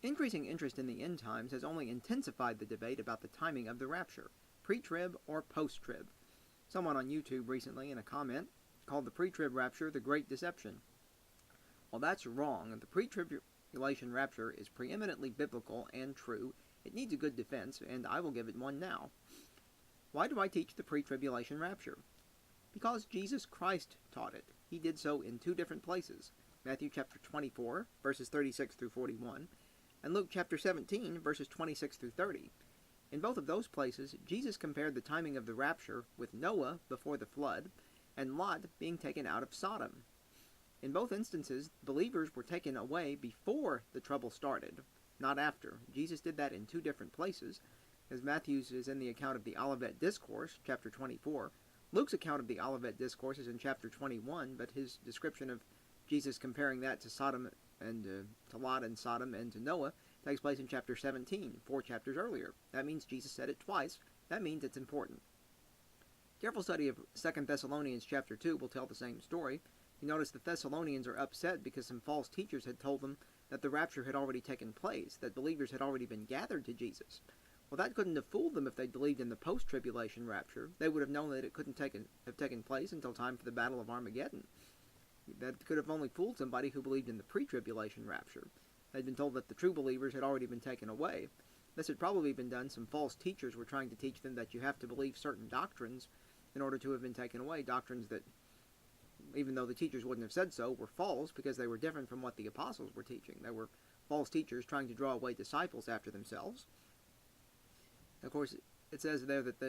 Increasing interest in the end times has only intensified the debate about the timing of the rapture, pre-trib or post-trib. Someone on YouTube recently, in a comment, called the pre-trib rapture the Great Deception. Well, that's wrong. The pre-tribulation rapture is preeminently biblical and true. It needs a good defense, and I will give it one now. Why do I teach the pre-tribulation rapture? Because Jesus Christ taught it. He did so in two different places. Matthew chapter 24, verses 36 through 41, and Luke chapter 17, verses 26 through 30. In both of those places, Jesus compared the timing of the rapture with Noah before the flood, and Lot being taken out of Sodom. In both instances, believers were taken away before the trouble started, not after. Jesus did that in two different places, as Matthew's is in the account of the Olivet Discourse, chapter 24. Luke's account of the Olivet Discourse is in chapter 21, but his description of Jesus comparing that to Sodom and to Lot and Sodom and to Noah takes place in chapter 17, 4 chapters earlier. That means Jesus said it twice. That means it's important. Careful study of 2 Thessalonians chapter 2 will tell the same story. You notice the Thessalonians are upset because some false teachers had told them that the rapture had already taken place, that believers had already been gathered to Jesus. Well, that couldn't have fooled them if they believed in the post-tribulation rapture. They would have known that it couldn't have taken place until time for the Battle of Armageddon. That could have only fooled somebody who believed in the pre-tribulation rapture. They'd been told that the true believers had already been taken away. This had probably been done. Some false teachers were trying to teach them that you have to believe certain doctrines in order to have been taken away. Doctrines that, even though the teachers wouldn't have said so, were false because they were different from what the apostles were teaching. They were false teachers trying to draw away disciples after themselves. Of course, it says there that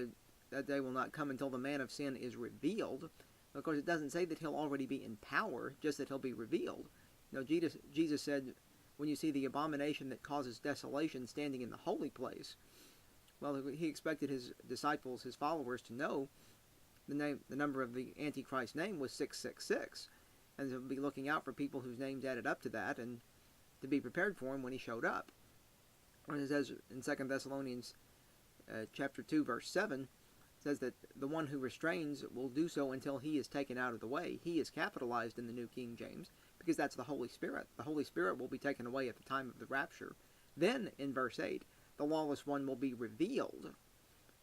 that day will not come until the man of sin is revealed. Of course, it doesn't say that he'll already be in power, just that he'll be revealed. You know, Jesus said, when you see the abomination that causes desolation standing in the holy place, well, he expected his disciples, his followers, to know the number of the Antichrist name was 666, and to be looking out for people whose names added up to that, and to be prepared for him when he showed up. And it says in 2 Thessalonians chapter 2, verse 7, says that the one who restrains will do so until he is taken out of the way. He is capitalized in the New King James, because that's the Holy Spirit. The Holy Spirit will be taken away at the time of the rapture. Then, in verse 8, the lawless one will be revealed.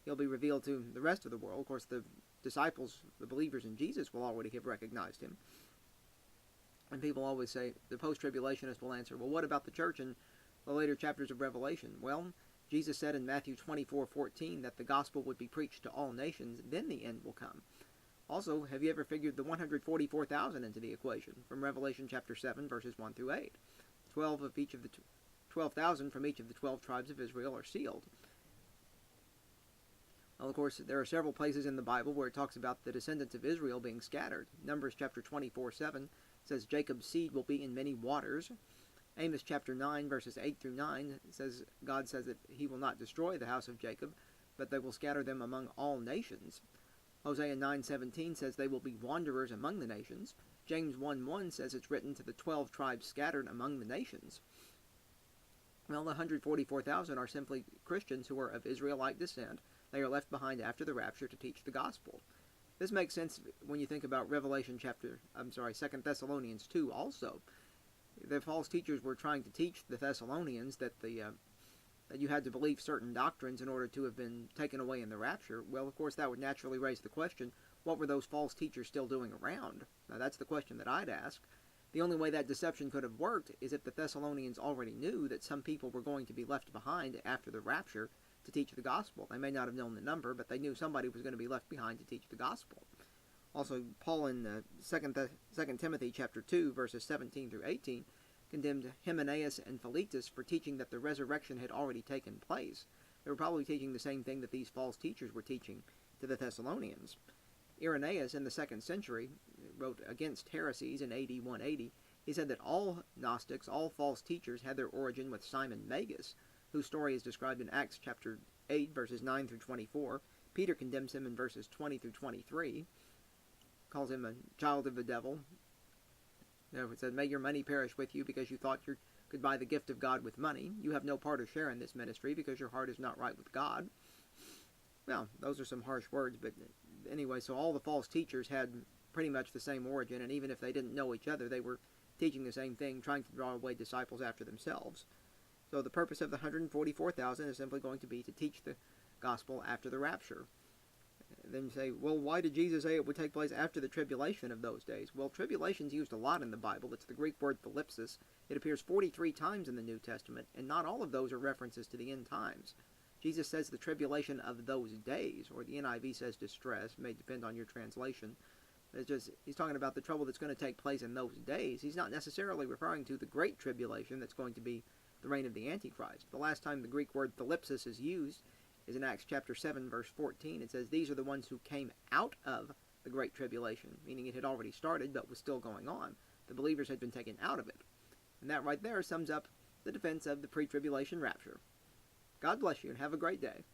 He'll be revealed to the rest of the world. Of course, the disciples, the believers in Jesus, will already have recognized him. And people always say, the post-tribulationists will answer, well, what about the church in the later chapters of Revelation? Well, Jesus said in Matthew 24:14 that the gospel would be preached to all nations, then the end will come. Also, have you ever figured the 144,000 into the equation from Revelation chapter 7, verses 1 through 8? 12,000 from each of the 12 tribes of Israel are sealed. Well, of course, there are several places in the Bible where it talks about the descendants of Israel being scattered. Numbers chapter 24:7 says Jacob's seed will be in many waters. Amos chapter 9, verses 8 through 9 says God says that he will not destroy the house of Jacob, but they will scatter them among all nations. Hosea 9:17 says they will be wanderers among the nations. James 1:1 says it's written to the 12 tribes scattered among the nations. Well, the 144,000 are simply Christians who are of Israelite descent. They are left behind after the rapture to teach the gospel. This makes sense when you think about 2 Thessalonians 2 also. The false teachers were trying to teach the Thessalonians that that you had to believe certain doctrines in order to have been taken away in the rapture. Well, of course, that would naturally raise the question, what were those false teachers still doing around? Now, that's the question that I'd ask. The only way that deception could have worked is if the Thessalonians already knew that some people were going to be left behind after the rapture to teach the gospel. They may not have known the number, but they knew somebody was going to be left behind to teach the gospel. Also, Paul in 2 Timothy chapter 2, verses 17 through 18, condemned Hymenaeus and Philetus for teaching that the resurrection had already taken place. They were probably teaching the same thing that these false teachers were teaching to the Thessalonians. Irenaeus, in the 2nd century, wrote against heresies in AD 180. He said that all Gnostics, all false teachers, had their origin with Simon Magus, whose story is described in Acts chapter 8, verses 9 through 24. Peter condemns him in verses 20 through 23, calls him a child of the devil. It said, may your money perish with you because you thought you could buy the gift of God with money. You have no part or share in this ministry because your heart is not right with God. Well, those are some harsh words, but anyway, so all the false teachers had pretty much the same origin, and even if they didn't know each other, they were teaching the same thing, trying to draw away disciples after themselves. So the purpose of the 144,000 is simply going to be to teach the gospel after the rapture. Then you say, well, why did Jesus say it would take place after the tribulation of those days? Well, tribulation's used a lot in the Bible. It's the Greek word thalipsis. It appears 43 times in the New Testament, and not all of those are references to the end times. Jesus says the tribulation of those days, or the NIV says distress, may depend on your translation. It's just, he's talking about the trouble that's going to take place in those days. He's not necessarily referring to the great tribulation that's going to be the reign of the Antichrist. The last time the Greek word thalipsis is used is in Acts chapter 7, verse 14. It says, these are the ones who came out of the great tribulation, meaning it had already started but was still going on. The believers had been taken out of it. And that right there sums up the defense of the pre-tribulation rapture. God bless you and have a great day.